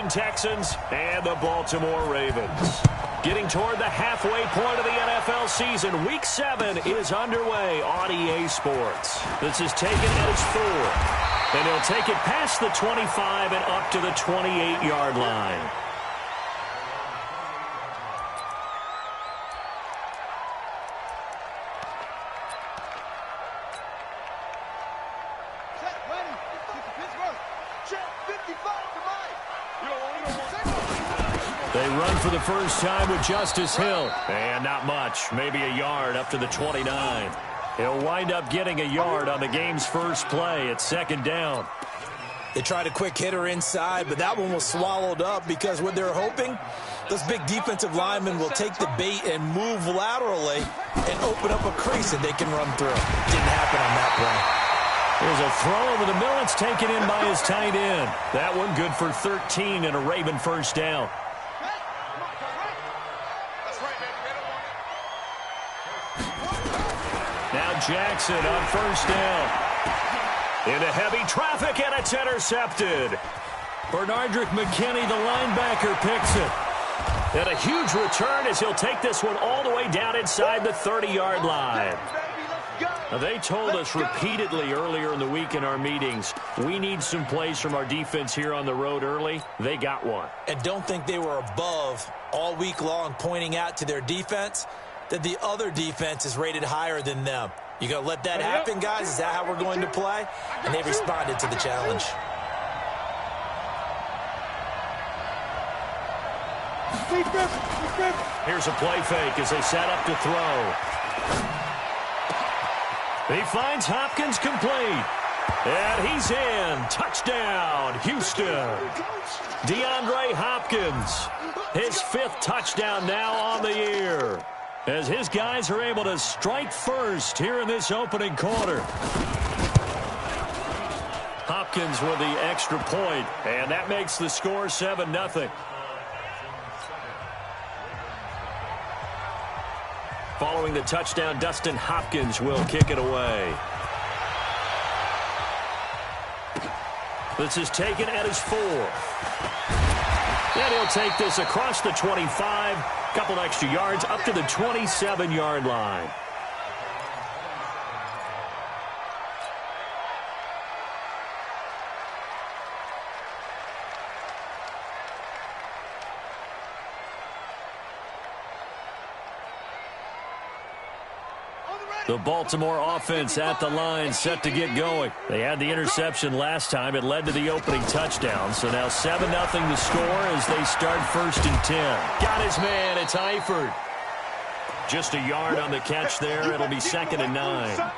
Texans and the Baltimore Ravens. Getting toward the halfway point of the NFL season, Week 7 is underway on EA Sports. This is taken at his 4, and he'll take it past the 25 and up to the 28-yard line. They run for the first time with Justice Hill. And not much, maybe a yard up to the 29. He'll wind up getting a yard on the game's first play at 2nd down. They tried a quick hitter inside, but that one was swallowed up because what they're hoping, those big defensive linemen will take the bait and move laterally and open up a crease that they can run through. Didn't happen on that play. There's a throw over the middle. It's taken in by his tight end. That one good for 13 and a Raven first down. Now Jackson on first down. Into heavy traffic, and it's intercepted. Bernardrick McKinney, the linebacker, picks it. And a huge return as he'll take this one all the way down inside the 30-yard line. Now, they told us repeatedly earlier in the week in our meetings, we need some plays from our defense here on the road early. They got one. And don't think they were above all week long pointing out to their defense that the other defense is rated higher than them. You going to let that happen, guys? Is that how we're going to play? And they responded to the challenge. Here's a play fake as they set up to throw. He finds Hopkins complete. And he's in. Touchdown, Houston. DeAndre Hopkins, his 5th touchdown now on the year, as his guys are able to strike first here in this opening quarter. Hopkins with the extra point, and that makes the score 7-0. Following the touchdown, Dustin Hopkins will kick it away. This is taken at his 4th. And he'll take this across the 25, couple extra yards up to the 27-yard line. The Baltimore offense at the line, set to get going. They had the interception last time. It led to the opening touchdown. So now 7-0 the score as they start 1st and 10. Got his man. It's Eifert. Just a yard on the catch there. It'll be 2nd and 9.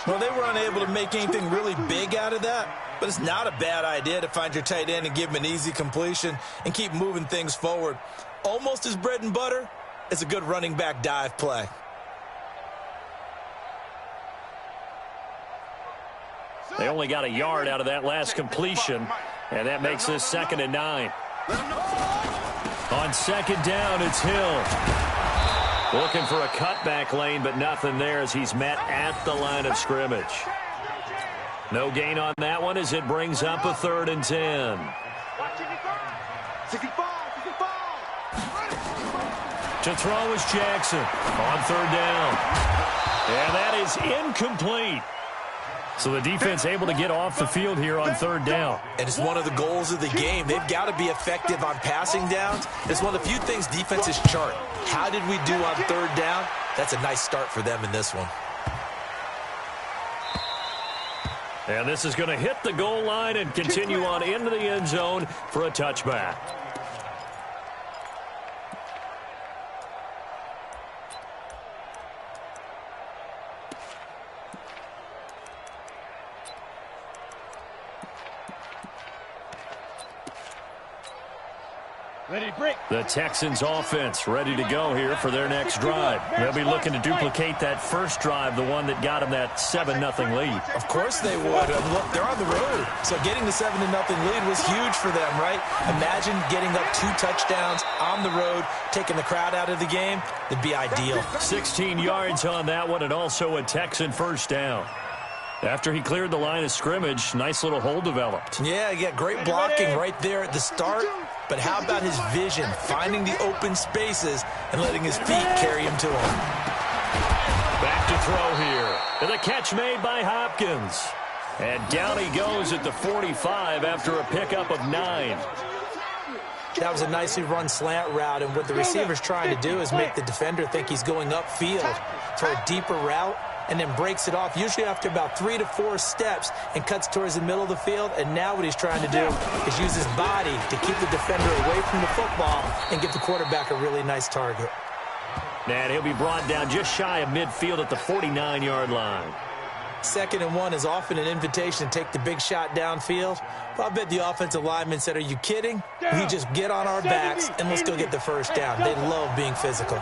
Well, they were unable to make anything really big out of that. But it's not a bad idea to find your tight end and give him an easy completion and keep moving things forward. Almost his bread and butter is a good running back dive play. They only got a yard out of that last completion, and that makes this 2nd and 9. On 2nd down, it's Hill. Looking for a cutback lane, but nothing there as he's met at the line of scrimmage. No gain on that one as it brings up a 3rd and 10. To throw is Jackson on 3rd down. And that is incomplete. So the defense able to get off the field here on 3rd down. And it's one of the goals of the game. They've got to be effective on passing downs. It's one of the few things defenses chart. How did we do on 3rd down? That's a nice start for them in this one. And this is going to hit the goal line and continue on into the end zone for a touchback. The Texans offense ready to go here for their next drive. They'll be looking to duplicate that first drive, the one that got them that 7-0 lead. Of course they would. And look, they're on the road. So getting the 7-0 lead was huge for them, right? Imagine getting up 2 touchdowns on the road, taking the crowd out of the game. It'd be ideal. 16 yards on that one, and also a Texan first down. After he cleared the line of scrimmage, nice little hole developed. Yeah, he got great blocking right there at the start. But how about his vision, finding the open spaces and letting his feet carry him to him? Back to throw here. And the catch made by Hopkins. And down he goes at the 45 after a pickup of 9. That was a nicely run slant route, and what the receiver's trying to do is make the defender think he's going upfield for a deeper route, and then breaks it off, usually after about 3 to 4 steps, and cuts towards the middle of the field. And now what he's trying to do is use his body to keep the defender away from the football and give the quarterback a really nice target. And he'll be brought down just shy of midfield at the 49-yard line. 2nd and 1 is often an invitation to take the big shot downfield. But I bet the offensive lineman said, are you kidding? We just get on our backs and let's go get the first down. They love being physical.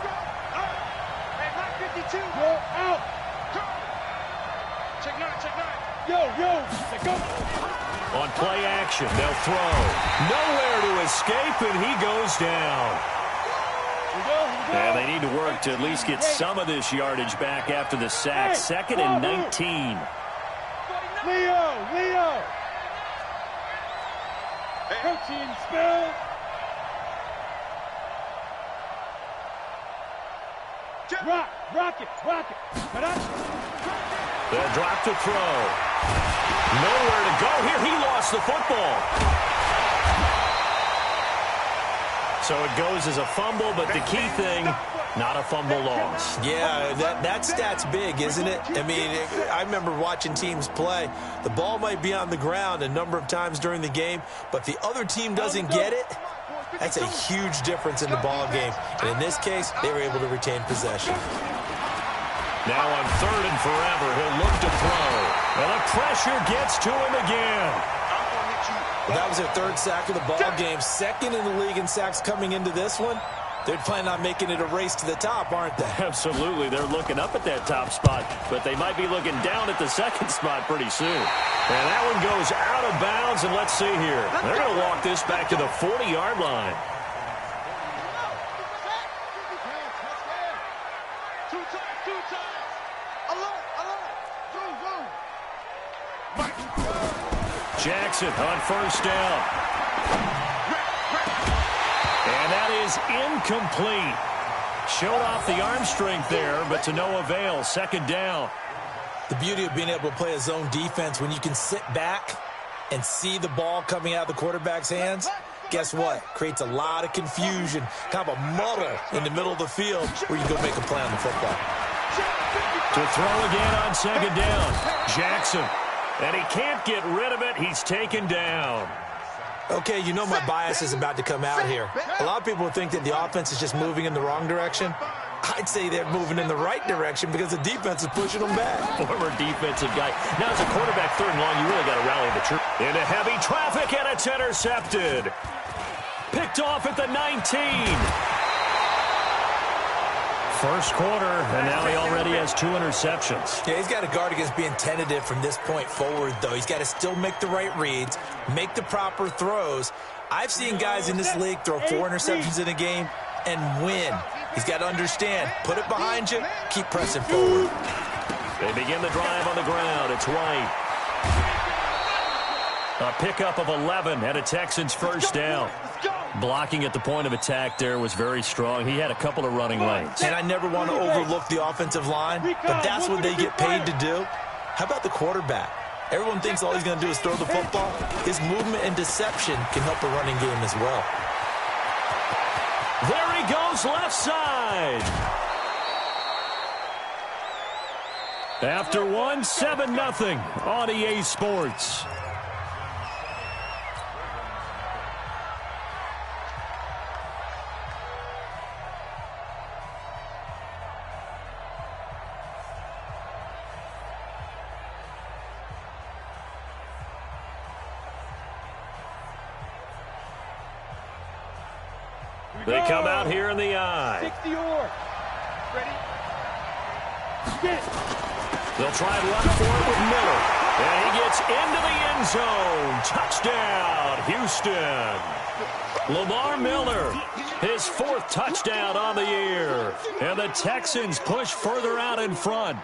On play action, they'll throw. Nowhere to escape, and he goes down. And they need to work to at least get some of this yardage back after the sack. 2nd and 19. Leo. Protein spill. Rock it. They'll drop to throw. Nowhere to go here. He lost the football. So it goes as a fumble, but the key thing, not a fumble loss. Yeah, that stat's big, isn't it? I mean, I remember watching teams play. The ball might be on the ground a number of times during the game, but the other team doesn't get it. That's a huge difference in the ball game. And in this case, they were able to retain possession. Now on 3rd and forever, he'll look to throw. And the pressure gets to him again. Well, that was their 3rd sack of the ball game. 2nd in the league in sacks coming into this one. They're planning on making it a race to the top, aren't they? Absolutely. They're looking up at that top spot, but they might be looking down at the 2nd spot pretty soon. And that one goes out of bounds, and let's see here. They're going to walk this back to the 40-yard line. Jackson on 1st down. And that is incomplete. Showed off the arm strength there, but to no avail. 2nd down. The beauty of being able to play a zone defense when you can sit back and see the ball coming out of the quarterback's hands, guess what? Creates a lot of confusion, kind of a muddle in the middle of the field where you go make a play on the football. To throw again on 2nd down. Jackson. And he can't get rid of it. He's taken down. Okay, you know my bias is about to come out here. A lot of people think that the offense is just moving in the wrong direction. I'd say they're moving in the right direction because the defense is pushing them back. Former defensive guy. Now, as a quarterback 3rd and long, you really got to rally the troops. Into heavy traffic, and it's intercepted. Picked off at the 19. First quarter, and now he already has 2 interceptions. Yeah, he's got to guard against being tentative from this point forward, though. He's got to still make the right reads, make the proper throws. I've seen guys in this league throw 4 interceptions in a game and win. He's got to understand, put it behind you, keep pressing forward. They begin the drive on the ground. It's White. A pickup of 11 and a Texans 1st down. Blocking at the point of attack there was very strong. He had a couple of running lanes. And I never want to overlook the offensive line, but that's what they get paid to do. How about the quarterback? Everyone thinks all he's going to do is throw the football. His movement and deception can help a running game as well. There he goes, left side. After one, 7-0 on EA Sports. They come out here in the eye. 60 or. Ready? Get it. They'll try and run for it with Miller. And he gets into the end zone. Touchdown, Houston. Lamar Miller, his 4th touchdown on the year. And the Texans push further out in front.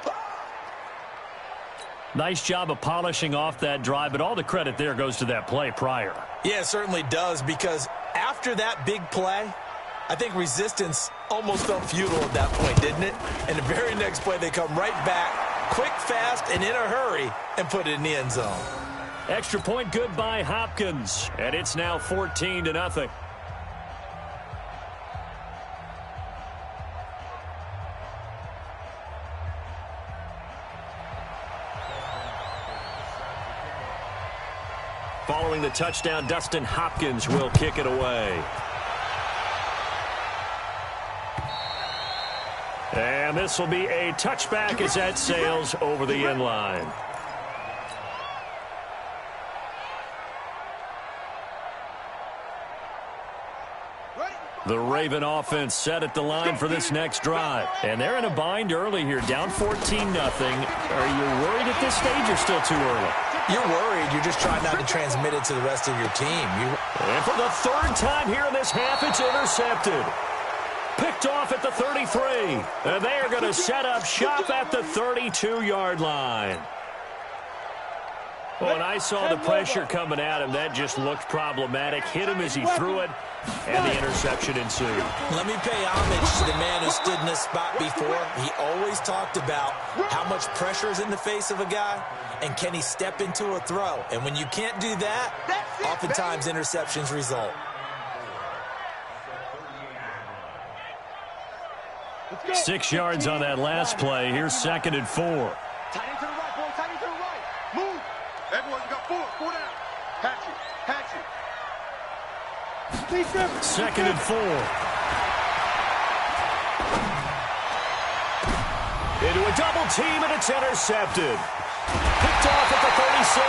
Nice job of polishing off that drive, but all the credit there goes to that play prior. Yeah, it certainly does, because after that big play, I think resistance almost felt futile at that point, didn't it? And the very next play, they come right back, quick, fast, and in a hurry, and put it in the end zone. Extra point good by Hopkins, and it's now 14-0. Following the touchdown, Dustin Hopkins will kick it away. And this will be a touchback as that sails over the end line. The Raven offense set at the line for this next drive. And they're in a bind early here, down 14-0. Are you worried at this stage or still too early? You're worried. You're just trying not to transmit it to the rest of your team. And for the third time here in this half, it's intercepted. Picked off at the 33. And they are going to set up shop at the 32-yard line. Well, when I saw the pressure coming at him, that just looked problematic. Hit him as he threw it, and the interception ensued. Let me pay homage to the man who stood in this spot before. He always talked about how much pressure is in the face of a guy, and can he step into a throw. And when you can't do that, oftentimes interceptions result. 6 yards on that last play. Here's 2nd and 4. Tight end to the right, boy. Tight end to the right. Move. Everyone, you got 4. 4 down. Patch it. Patch it. 2nd and 4. Into a double team, and it's intercepted. Picked off at the 36.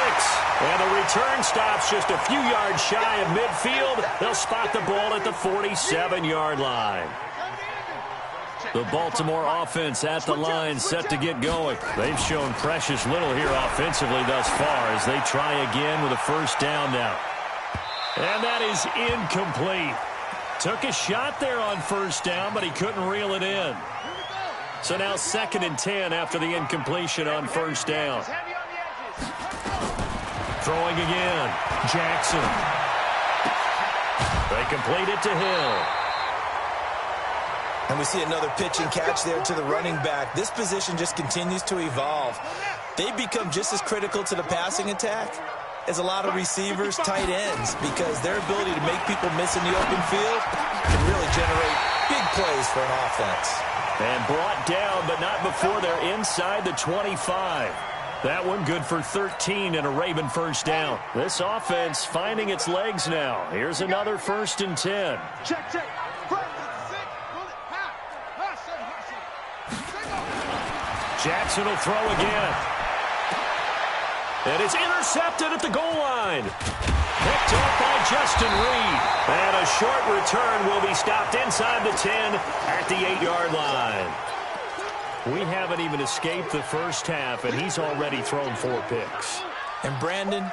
And the return stops just a few yards shy of midfield. They'll spot the ball at the 47-yard line. The Baltimore offense at the line, set to get going. They've shown precious little here offensively thus far as they try again with a first down now. And that is incomplete. Took a shot there on first down, but he couldn't reel it in. So now 2nd and 10 after the incompletion on first down. Throwing again. Jackson. They complete it to Hill. And we see another pitch and catch there to the running back. This position just continues to evolve. They become just as critical to the passing attack as a lot of receivers, tight ends, because their ability to make people miss in the open field can really generate big plays for an offense. And brought down, but not before they're inside the 25. That one good for 13 and a Raven first down. This offense finding its legs now. Here's another 1st and 10. Check. Jackson will throw again. And it's intercepted at the goal line. Picked off by Justin Reed. And a short return will be stopped inside the 10 at the 8-yard line. We haven't even escaped the first half, and he's already thrown 4 picks. And Brandon,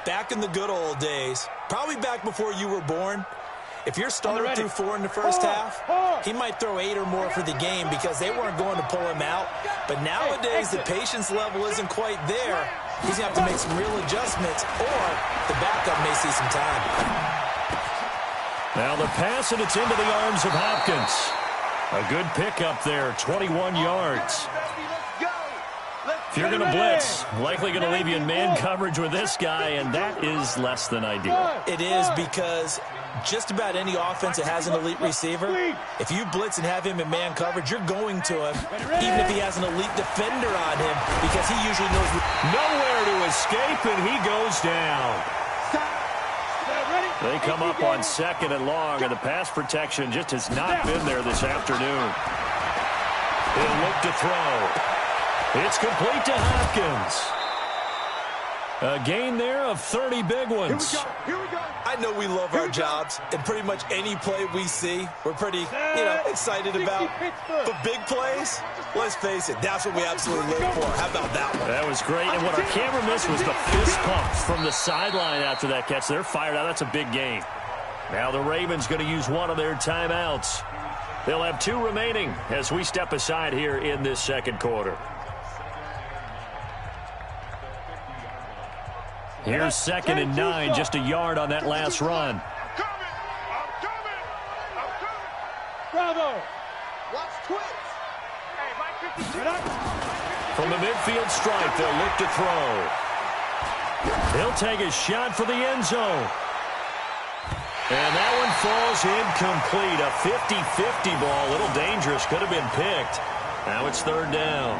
back in the good old days, probably back before you were born, if you're starting through 4 in the first half, he might throw 8 or more for the game because they weren't going to pull him out. But nowadays, the patience level isn't quite there. He's going to have to make some real adjustments, or the backup may see some time. Now the pass, and it's into the arms of Hopkins. A good pickup there, 21 yards. If you're going to blitz, likely going to leave you in man coverage with this guy, and that is less than ideal. It is, because just about any offense that has an elite receiver, if you blitz and have him in man coverage, you're going to him, even if he has an elite defender on him, because he usually knows nowhere to escape, and he goes down. They come up on 2nd and long, and the pass protection just has not been there this afternoon. He'll look to throw. It's complete to Hopkins. A gain there of 30 big ones. Here we go. I know we love our jobs, and pretty much any play we see, we're pretty, excited about. But big plays, let's face it, that's what we absolutely live for. How about that one? That was great, and what our camera missed was the fist pumps from the sideline after that catch. They're fired out. That's a big gain. Now the Ravens going to use one of their timeouts. They'll have 2 remaining as we step aside here in this second quarter. Here's 2nd and 9, just a yard on that last run. I'm coming. Bravo. Watch twins. Hey, Mike 52. From the midfield stripe, they'll look to throw. He'll take a shot for the end zone. And that one falls incomplete. A 50-50 ball. A little dangerous. Could have been picked. Now it's 3rd down.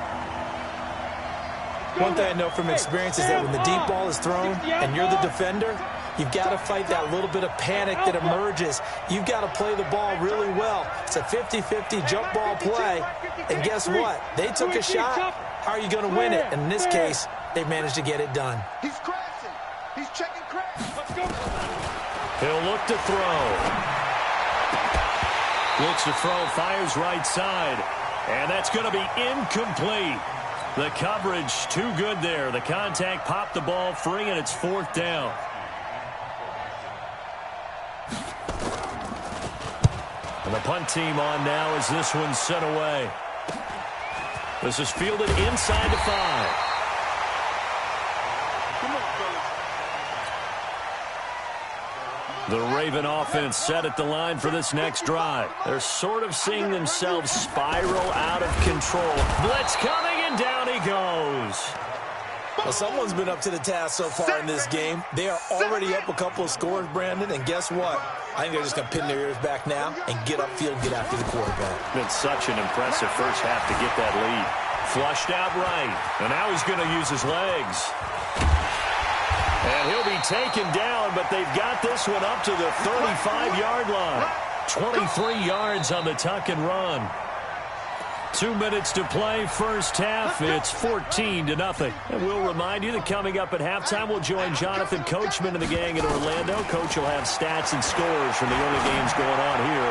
One thing I know from experience is that when the deep ball is thrown and you're the defender, you've got to fight that little bit of panic that emerges. You've got to play the ball really well. It's a 50-50 jump ball play. And guess what? They took a shot. How are you going to win it? And in this case, they managed to get it done. He's crashing. He's checking crash. Let's go. He'll look to throw. Looks to throw, fires right side. And that's going to be incomplete. The coverage too good there. The contact popped the ball free, and it's 4th down. And the punt team on now as this one's sent away. This is fielded inside the 5. Come on, fellas. The Raven offense set at the line for this next drive. They're sort of seeing themselves spiral out of control. Blitz coming, and down he goes. Well, someone's been up to the task so far in this game. They are already up a couple of scores, Brandon, and guess what? I think they're just going to pin their ears back now and get upfield and get after the quarterback. Been such an impressive first half to get that lead. Flushed out right, and now he's going to use his legs. And he'll be taken down, but they've got this one up to the 35-yard line. 23 yards on the tuck and run. 2 minutes to play, first half. It's 14-0. And we'll remind you that coming up at halftime, we'll join Jonathan Coachman and the gang in Orlando. Coach will have stats and scores from the early games going on here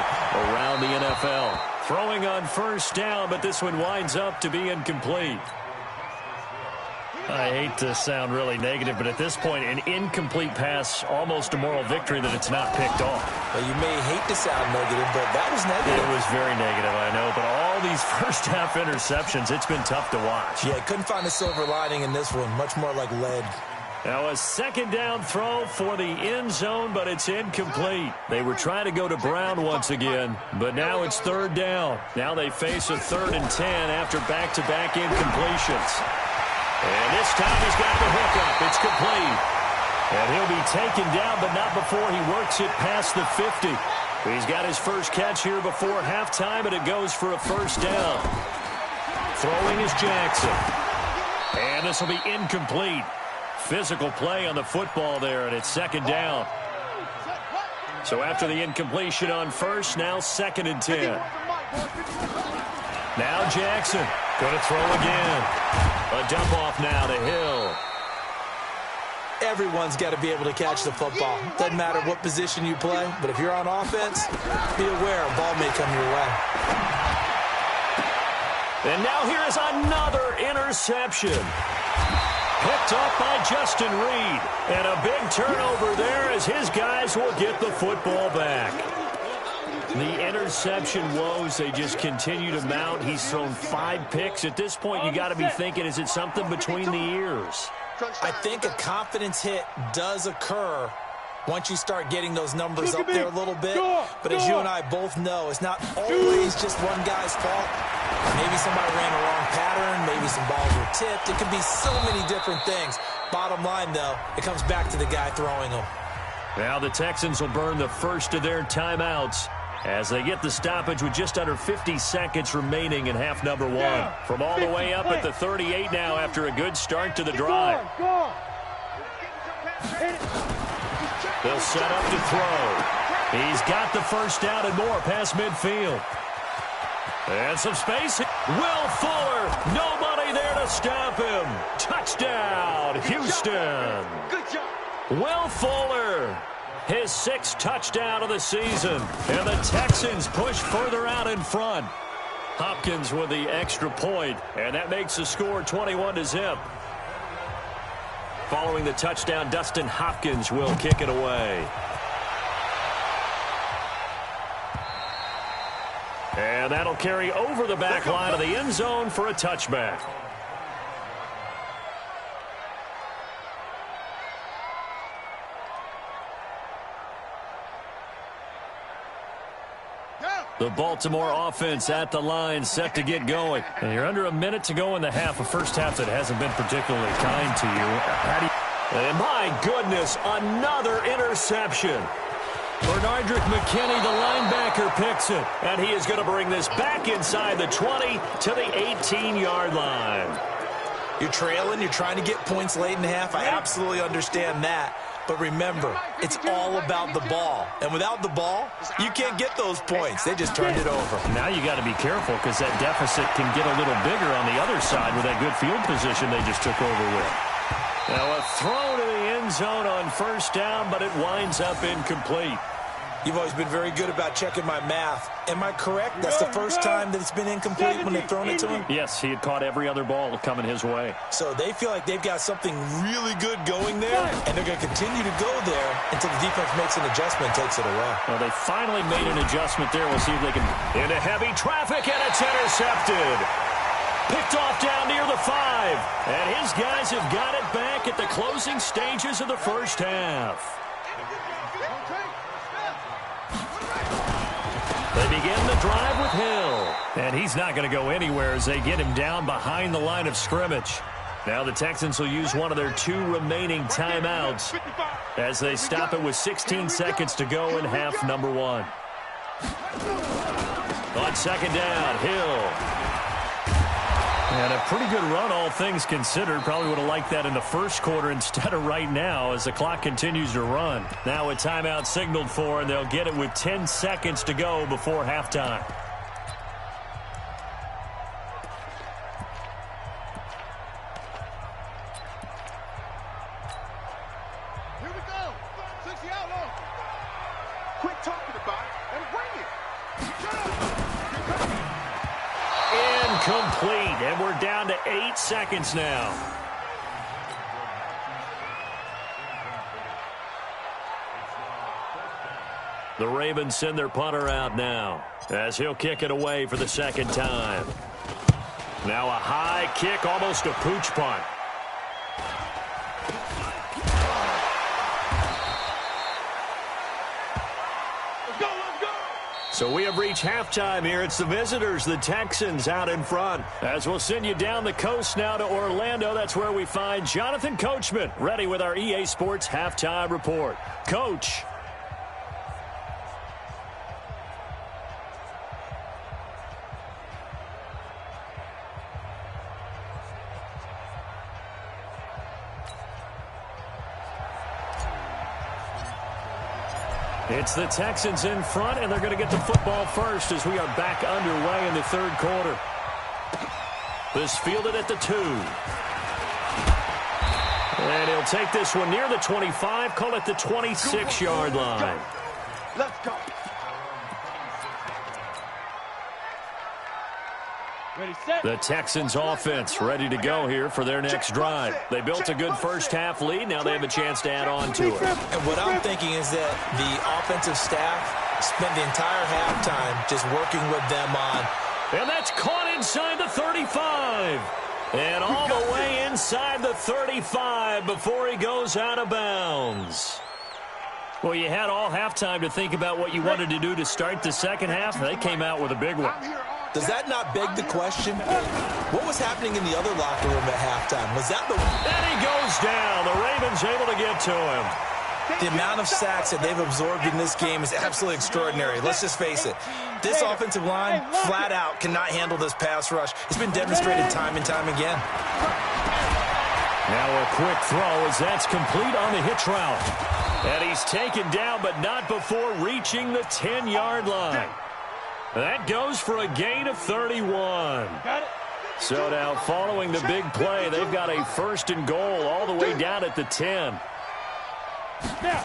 around the NFL. Throwing on first down, but this one winds up to be incomplete. I hate to sound really negative, but at this point, an incomplete pass, almost a moral victory that it's not picked off. Well, you may hate to sound negative, but that was negative. It was very negative, I know, but all these first-half interceptions, it's been tough to watch. Yeah, couldn't find a silver lining in this one. Much more like lead. Now a 2nd down throw for the end zone, but it's incomplete. They were trying to go to Brown once again, but now it's 3rd down. Now they face a 3rd and 10 after back-to-back incompletions. And this time he's got the hook up. It's complete. And he'll be taken down, but not before he works it past the 50. He's got his first catch here before halftime, and it goes for a first down. Throwing is Jackson. And this will be incomplete. Physical play on the football there, and it's 2nd down. So after the incompletion on first, now 2nd and 10. Now Jackson going to throw again. A dump off now to Hill. Everyone's got to be able to catch the football. Doesn't matter what position you play, but if you're on offense, be aware a ball may come your way. And now here is another interception. Picked up by Justin Reed. And a big turnover there as his guys will get the football back. The interception woes, they just continue to mount. He's thrown 5 picks. At this point, you got to be thinking, is it something between the ears? I think a confidence hit does occur once you start getting those numbers up there a little bit. But as you and I both know, it's not always just one guy's fault. Maybe somebody ran a wrong pattern. Maybe some balls were tipped. It could be so many different things. Bottom line, though, it comes back to the guy throwing them. Now the Texans will burn the first of their timeouts as they get the stoppage with just under 50 seconds remaining in half number 1. From all the way up at the 38 now after a good start to the drive. They'll set up to throw. He's got the first down and more past midfield. And some space. Will Fuller, nobody there to stop him. Touchdown, Houston. Good job. Will Fuller, his 6th touchdown of the season. And the Texans push further out in front. Hopkins with the extra point, and that makes the score 21-0. Following the touchdown, Dustin Hopkins will kick it away. And that'll carry over the back line of the end zone for a touchback. The Baltimore offense at the line, set to get going. And you're under a minute to go in the half, a first half that hasn't been particularly kind to you. And my goodness, another interception. Bernardrick McKinney, the linebacker, picks it. And he is going to bring this back inside the 20 to the 18-yard line. You're trailing, you're trying to get points late in the half. I absolutely understand that. But remember, it's all about the ball. And without the ball, you can't get those points. They just turned it over. Now you got to be careful because that deficit can get a little bigger on the other side with that good field position they just took over with. Now a throw to the end zone on first down, but it winds up incomplete. You've always been very good about checking my math. Am I correct? That's the first time that it's been incomplete when they've thrown it to him? Yes, he had caught every other ball coming his way. So they feel like they've got something really good going there, and they're going to continue to go there until the defense makes an adjustment and takes it away. Well, they finally made an adjustment there. We'll see if they can... Into heavy traffic, and it's intercepted. Picked off down near the 5. And his guys have got it back at the closing stages of the first half. They begin the drive with Hill. And he's not going to go anywhere as they get him down behind the line of scrimmage. Now the Texans will use one of their 2 remaining timeouts as they stop it with 16 seconds to go in half number 1. On second down, Hill. And a pretty good run, all things considered. Probably would have liked that in the first quarter instead of right now as the clock continues to run. Now a timeout signaled for, and they'll get it with 10 seconds to go before halftime. Here we go. 60 out long. Quit talking about it and bring it. Incomplete, and we're down to 8 seconds now. The Ravens send their punter out now as he'll kick it away for the second time. Now a high kick, almost a pooch punt. So we have reached halftime here. It's the visitors, the Texans, out in front. As we'll send you down the coast now to Orlando, that's where we find Jonathan Coachman, ready with our EA Sports Halftime Report. Coach. It's the Texans in front, and they're going to get the football first as we are back underway in the third quarter. This fielded at the 2. And he'll take this one near the 25, call it the 26-yard line. Let's go. The Texans offense ready to go here for their next drive. They built a good first half lead. Now they have a chance to add on to it. And what I'm thinking is that the offensive staff spent the entire halftime just working with them on. And that's caught inside the 35. And all the way inside the 35 before he goes out of bounds. Well, you had all halftime to think about what you wanted to do to start the second half. They came out with a big one. Does that not beg the question? What was happening in the other locker room at halftime? Was that the... And he goes down. The Ravens able to get to him. The amount of sacks that they've absorbed in this game is absolutely extraordinary. Let's just face it. This offensive line, flat out, cannot handle this pass rush. It's been demonstrated time and time again. Now a quick throw as that's complete on the hitch route. And he's taken down, but not before reaching the 10-yard line. That goes for a gain of 31. So now following the big play, they've got a first and goal all the way down at the 10. Now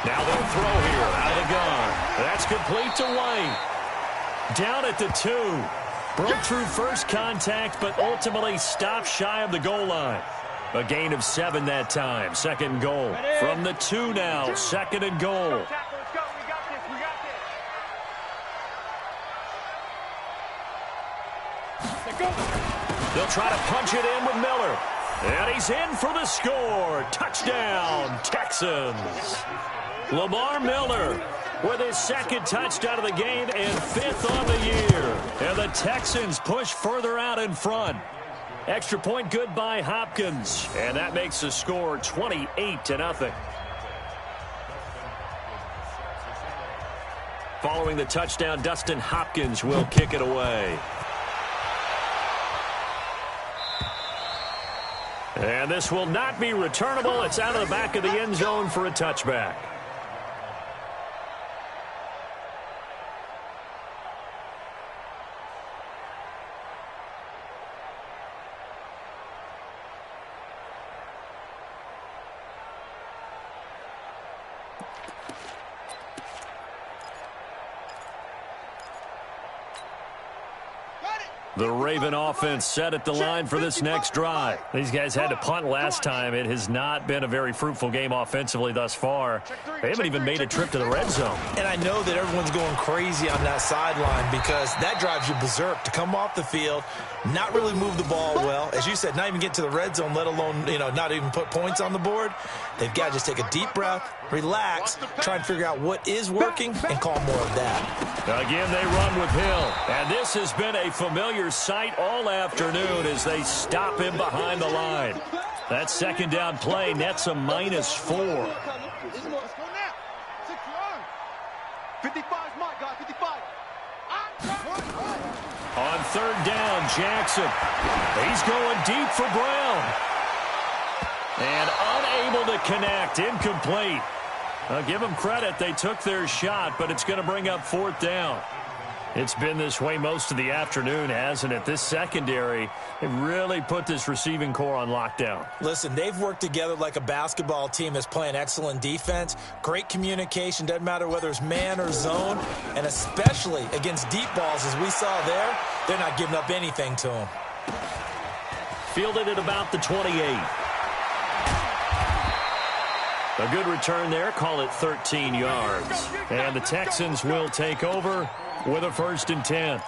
they'll throw here out of the gun. That's complete to White. Down at the 2. Broke through first contact, but ultimately stopped shy of the goal line. A gain of 7 that time. Second goal. From the 2 now. Second and goal. They'll try to punch it in with Miller. And he's in for the score. Touchdown, Texans. Lamar Miller with his second touchdown of the game and 5th on the year. And the Texans push further out in front. Extra point good by Hopkins. And that makes the score 28-0. Following the touchdown, Dustin Hopkins will kick it away. And this will not be returnable. It's out of the back of the end zone for a touchback. The Raven offense set at the line for this next drive. These guys had to punt last time. It has not been a very fruitful game offensively thus far. They haven't even made a trip to the red zone. And I know that everyone's going crazy on that sideline because that drives you berserk to come off the field, not really move the ball well. As you said, not even get to the red zone, let alone, not even put points on the board. They've got to just take a deep breath, relax, try and figure out what is working, and call more of that. Again, they run with Hill. And this has been a familiar sight all afternoon as they stop him behind the line. That second down play nets a -4. Let's go now. 55's Mike, guys. 55. On third down, Jackson. He's going deep for Brown. And unable to connect. Incomplete. Give them credit. They took their shot, but it's going to bring up 4th down. It's been this way most of the afternoon, hasn't it? This secondary, it really put this receiving core on lockdown. Listen, they've worked together like a basketball team that's playing excellent defense. Great communication, doesn't matter whether it's man or zone. And especially against deep balls, as we saw there, they're not giving up anything to them. Fielded at about the 28. A good return there, call it 13 yards. And the Texans will take over with a 1st and 10.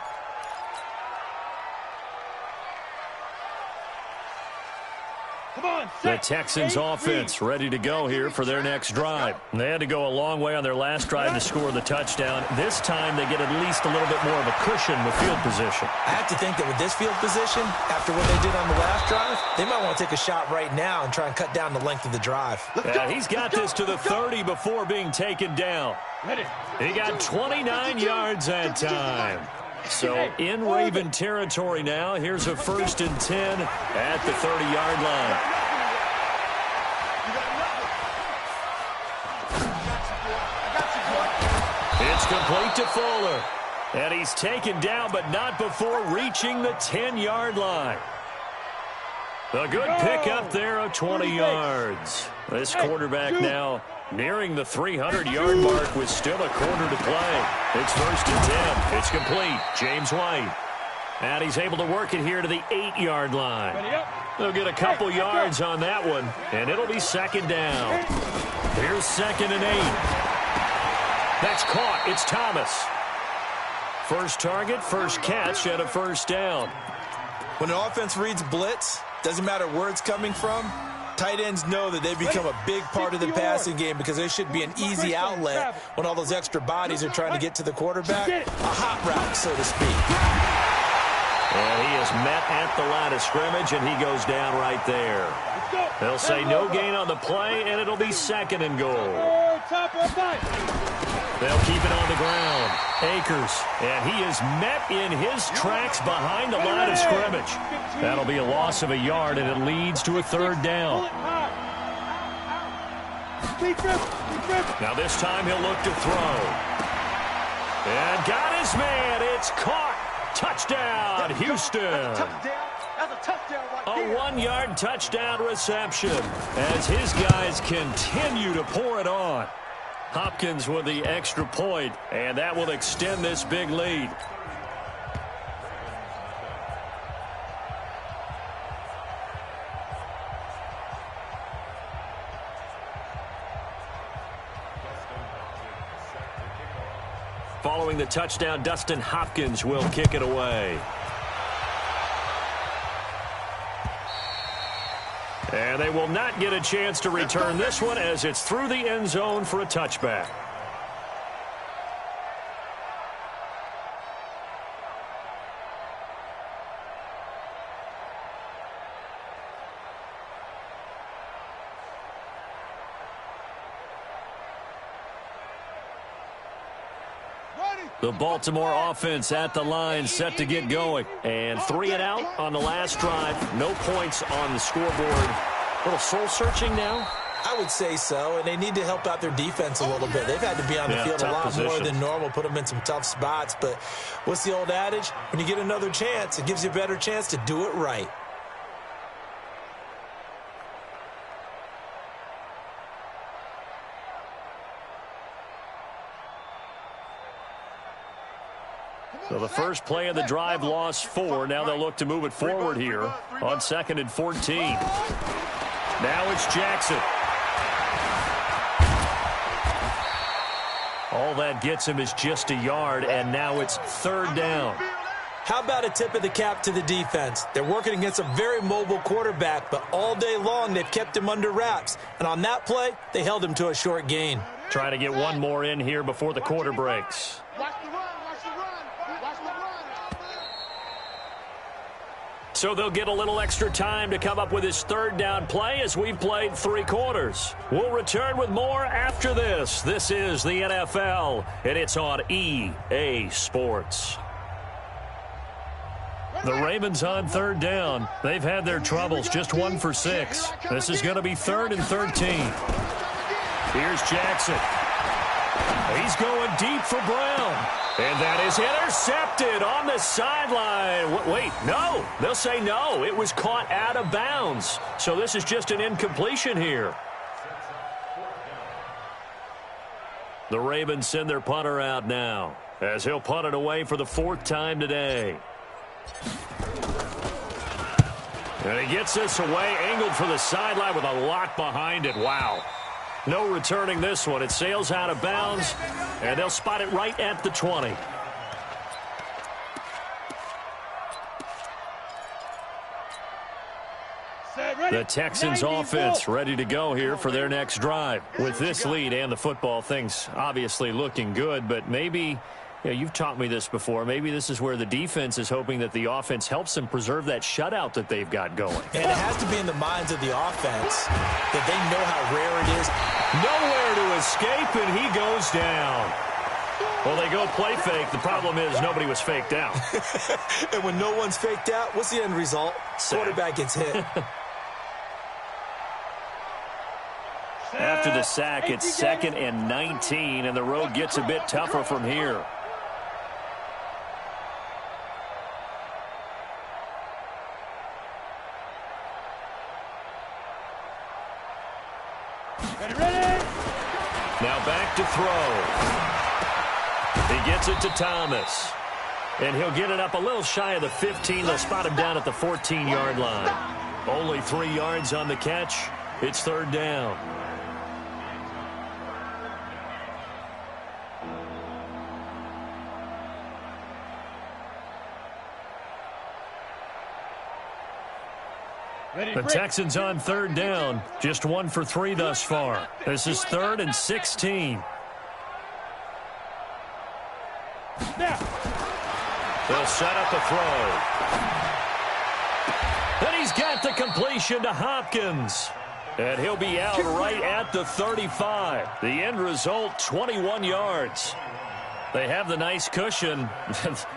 The Texans offense ready to go here for their next drive. They had to go a long way on their last drive to score the touchdown. This time they get at least a little bit more of a cushion with field position. I have to think that with this field position, after what they did on the last drive, they might want to take a shot right now and try and cut down the length of the drive. Yeah, he's got this to the 30 before being taken down. He got 29 yards that time. So in Raven territory now. Here's a 1st and 10 at the 30-yard line. It's complete to Fuller. And he's taken down, but not before reaching the 10-yard line. A good pick up there of 20 yards. This quarterback now nearing the 300-yard mark with still a quarter to play. It's 1st and 10. It's complete. James White. And he's able to work it here to the 8-yard line. They'll get a couple yards on that one, and it'll be 2nd down. Here's 2nd and 8. That's caught. It's Thomas. First target, first catch, and a 1st down. When an offense reads blitz, doesn't matter where it's coming from, tight ends know that they become a big part of the passing game because there should be an easy outlet when all those extra bodies are trying to get to the quarterback. A hot route, so to speak. And he is met at the line of scrimmage, and he goes down right there. They'll say no gain on the play, and it'll be 2nd and goal. They'll keep it on the ground. Akers, and he is met in his tracks behind the line of scrimmage. That'll be a loss of a yard, and it leads to a 3rd down. Now this time he'll look to throw. And got his man. It's caught. Touchdown, Houston. That's a touchdown right there. A 1-yard touchdown reception as his guys continue to pour it on. Hopkins with the extra point, and that will extend this big lead. Following the touchdown, Dustin Hopkins will kick it away. And they will not get a chance to return this one as it's through the end zone for a touchback. The Baltimore offense at the line, set to get going. And 3 and out on the last drive. No points on the scoreboard. A little soul-searching now? I would say so, and they need to help out their defense a little bit. They've had to be on the field a lot more than normal, put them in some tough spots. But what's the old adage? When you get another chance, it gives you a better chance to do it right. So the first play of the drive lost 4. Now they'll look to move it forward here on 2nd and 14. Now it's Jackson. All that gets him is just a yard, and now it's 3rd down. How about a tip of the cap to the defense? They're working against a very mobile quarterback, but all day long they've kept him under wraps. And on that play, they held him to a short gain. Trying to get one more in here before the quarter breaks. So they'll get a little extra time to come up with his 3rd down play as we've played 3 quarters. We'll return with more after this. This is the NFL, and it's on EA Sports. The Ravens on 3rd down. They've had their troubles, just 1 for 6. This is going to be 3rd and 13. Here's Jackson. He's going deep for Brown. And that is intercepted on the sideline. Wait, no. They'll say no. It was caught out of bounds. So this is just an incompletion here. The Ravens send their punter out now as he'll punt it away for the 4th time today. And he gets this away, angled for the sideline with a lot behind it. Wow. No returning this one. It sails out of bounds, and they'll spot it right at the 20. The Texans offense ready to go here for their next drive. With this lead and the football, things obviously looking good, but maybe, you've taught me this before, maybe this is where the defense is hoping that the offense helps them preserve that shutout that they've got going. And it has to be in the minds of the offense that they know how rare it is. Nowhere to escape, and he goes down. Well, they go play fake. The problem is nobody was faked out. And when no one's faked out, what's the end result? Quarterback gets hit. After the sack, it's 2nd and 19, and the road gets a bit tougher from here. Now back to throw. He gets it to Thomas. And he'll get it up a little shy of the 15. They'll spot him down at the 14-yard line. Only 3 yards on the catch. It's 3rd down. The Texans on 3rd down. Just 1 for 3 thus far. This is 3rd and 16. They'll set up the throw. And he's got the completion to Hopkins. And he'll be out right at the 35. The end result, 21 yards. They have the nice cushion.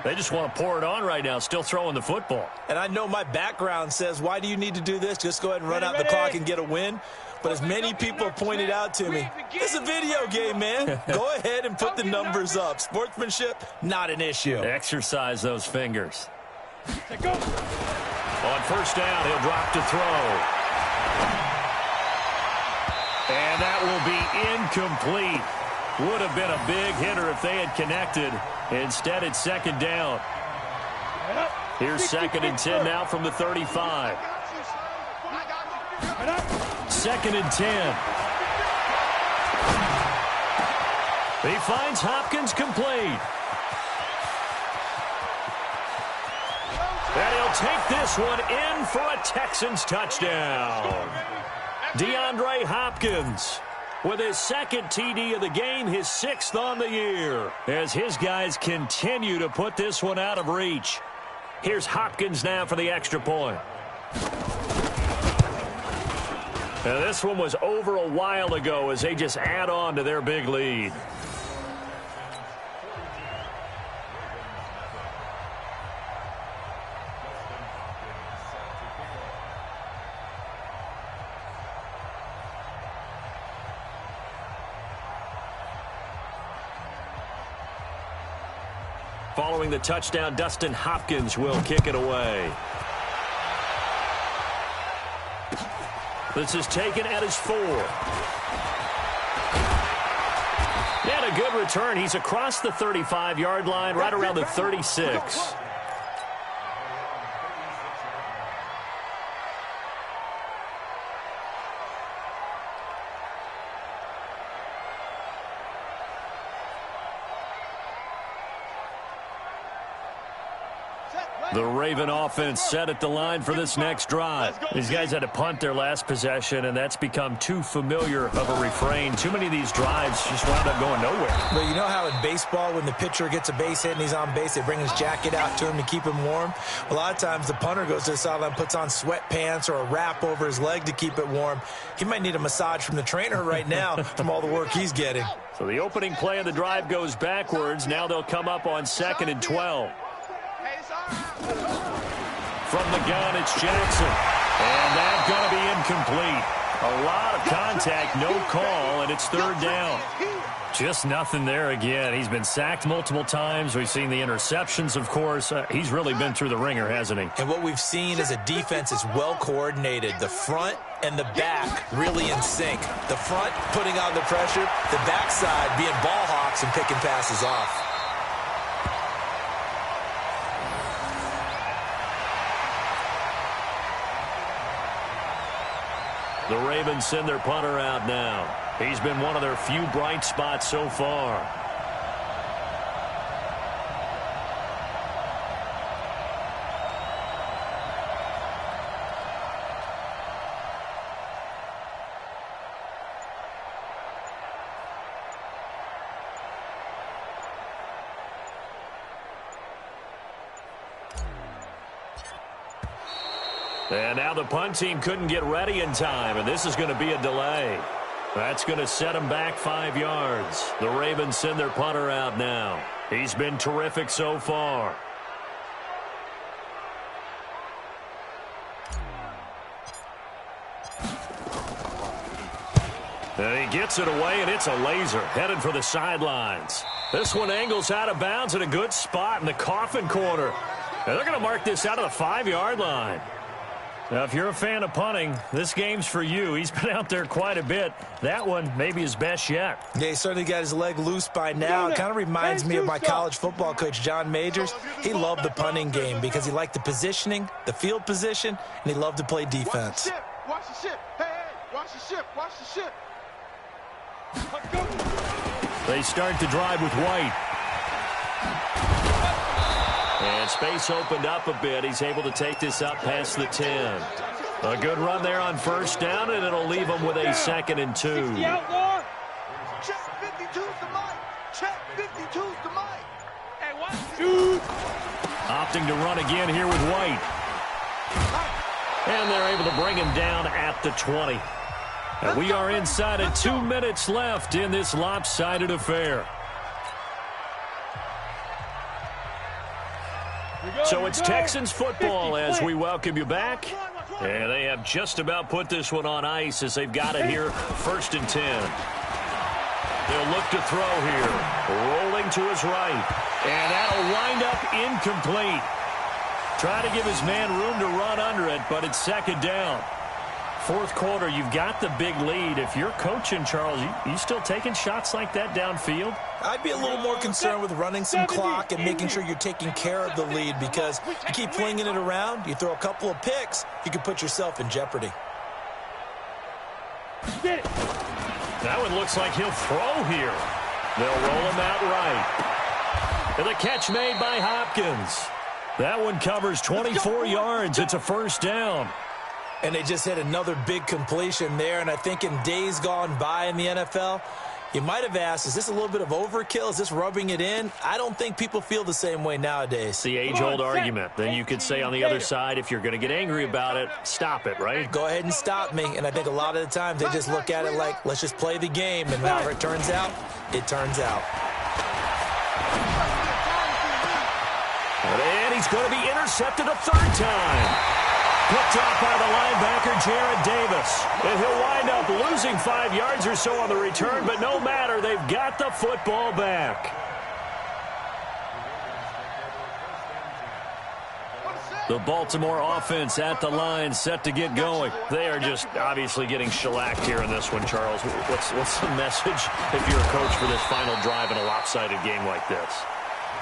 They just want to pour it on right now, still throwing the football. And I know my background says, why do you need to do this? Just go ahead and run out the clock and get a win. But as many people have pointed out to me, it's a video game, man. Go ahead and put the numbers up. Sportsmanship, not an issue. Exercise those fingers. On 1st down, he'll drop to throw. And that will be incomplete. Would have been a big hitter if they had connected. Instead, it's 2nd down. Here's 2nd and 10 now from the 35. 2nd and 10. He finds Hopkins complete. And he'll take this one in for a Texans touchdown. DeAndre Hopkins with his 2nd TD of the game, his 6th on the year, as his guys continue to put this one out of reach. Here's Hopkins now for the extra point. Now this one was over a while ago as they just add on to their big lead. Following the touchdown, Dustin Hopkins will kick it away. This is taken at his 4. And a good return. He's across the 35-yard line, right around the 36. The Raven offense set at the line for this next drive. These guys had to punt their last possession, and that's become too familiar of a refrain. Too many of these drives just wound up going nowhere. But you know how in baseball, when the pitcher gets a base hit and he's on base, they bring his jacket out to him to keep him warm? A lot of times the punter goes to the sideline, puts on sweatpants or a wrap over his leg to keep it warm. He might need a massage from the trainer right now from all the work he's getting. So the opening play of the drive goes backwards. Now they'll come up on 2nd and 12. From the gun, it's Jackson. And that's going to be incomplete. A lot of contact, no call, and it's 3rd down. Just nothing there again. He's been sacked multiple times. We've seen the interceptions, of course. He's really been through the ringer, hasn't he? And what we've seen is a defense is well coordinated. The front and the back really in sync. The front putting on the pressure, the backside being ball hawks and picking passes off. The Ravens send their punter out now. He's been one of their few bright spots so far. And now the punt team couldn't get ready in time, and this is going to be a delay. That's going to set them back 5 yards. The Ravens send their punter out now. He's been terrific so far. And he gets it away, and it's a laser headed for the sidelines. This one angles out of bounds at a good spot in the coffin corner. And they're going to mark this out of the 5-yard line. Now, if you're a fan of punting, this game's for you. He's been out there quite a bit. That one maybe his best yet. Yeah, he certainly got his leg loose by now. It kind of reminds me of my college football coach, John Majors. He loved the punting game because he liked the positioning, the field position, and he loved to play defense. Watch the ship. Hey, hey, watch the ship. Watch the ship. They start the drive with White. And space opened up a bit. He's able to take this up past the 10. A good run there on 1st down, and it'll leave him with a 2nd and 2. Check 52's the mic. Check 52's the mic. Hey, what? Opting to run again here with White. And they're able to bring him down at the 20. And we are inside of 2 minutes left in this lopsided affair. So it's Texans football as we welcome you back. And they have just about put this one on ice as they've got it here, 1st and 10. They'll look to throw here. Rolling to his right. And that'll wind up incomplete. Try to give his man room to run under it, but it's 2nd down. 4th quarter, you've got the big lead. If you're coaching, Charles, you still taking shots like that downfield? I'd be a little more concerned with running some clock and making sure you're taking care of the lead, because you keep flinging it around, you throw a couple of picks, you can put yourself in jeopardy. That one looks like he'll throw here. They'll roll him out right. And the catch made by Hopkins. That one covers 24 yards. It's a 1st down. And they just hit another big completion there. And I think in days gone by in the NFL, you might have asked, is this a little bit of overkill? Is this rubbing it in? I don't think people feel the same way nowadays. It's the age-old argument. Then you could say on the other side, if you're going to get angry about it, stop it, right? Go ahead and stop me. And I think a lot of the time they just look at it like, let's just play the game. And however it turns out, it turns out. And he's going to be intercepted a 3rd time. Picked off by the linebacker, Jarrad Davis. And he'll wind up losing 5 yards or so on the return, but no matter, they've got the football back. The Baltimore offense at the line, set to get going. They are just obviously getting shellacked here in this one, Charles. What's the message if you're a coach for this final drive in a lopsided game like this?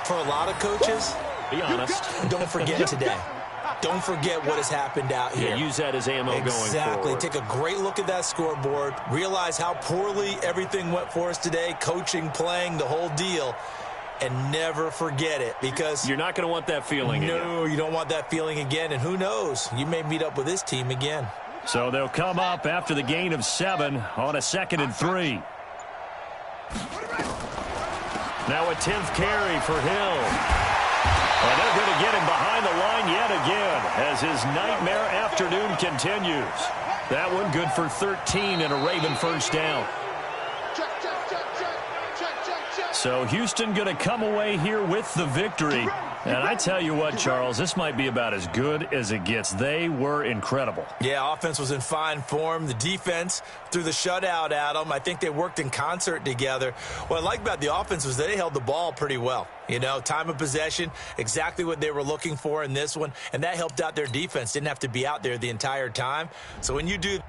For a lot of coaches, be honest. Don't forget today. Don't forget what has happened out here. Yeah, use that as ammo going forward. Exactly. Take a great look at that scoreboard. Realize how poorly everything went for us today. Coaching, playing, the whole deal. And never forget it, because you're not going to want that feeling again. No, you don't want that feeling again. And who knows? You may meet up with this team again. So they'll come up after the gain of 7 on a 2nd and 3. Now a 10th carry for Hill. And they're going to get him behind the line yet again as his nightmare afternoon continues. That one good for 13 and a Raven first down. So Houston going to come away here with the victory. And I tell you what, Charles, this might be about as good as it gets. They were incredible. Yeah, offense was in fine form. The defense threw the shutout at them. I think they worked in concert together. What I like about the offense was they held the ball pretty well. You know, time of possession, exactly what they were looking for in this one. And that helped out their defense. Didn't have to be out there the entire time. So when you do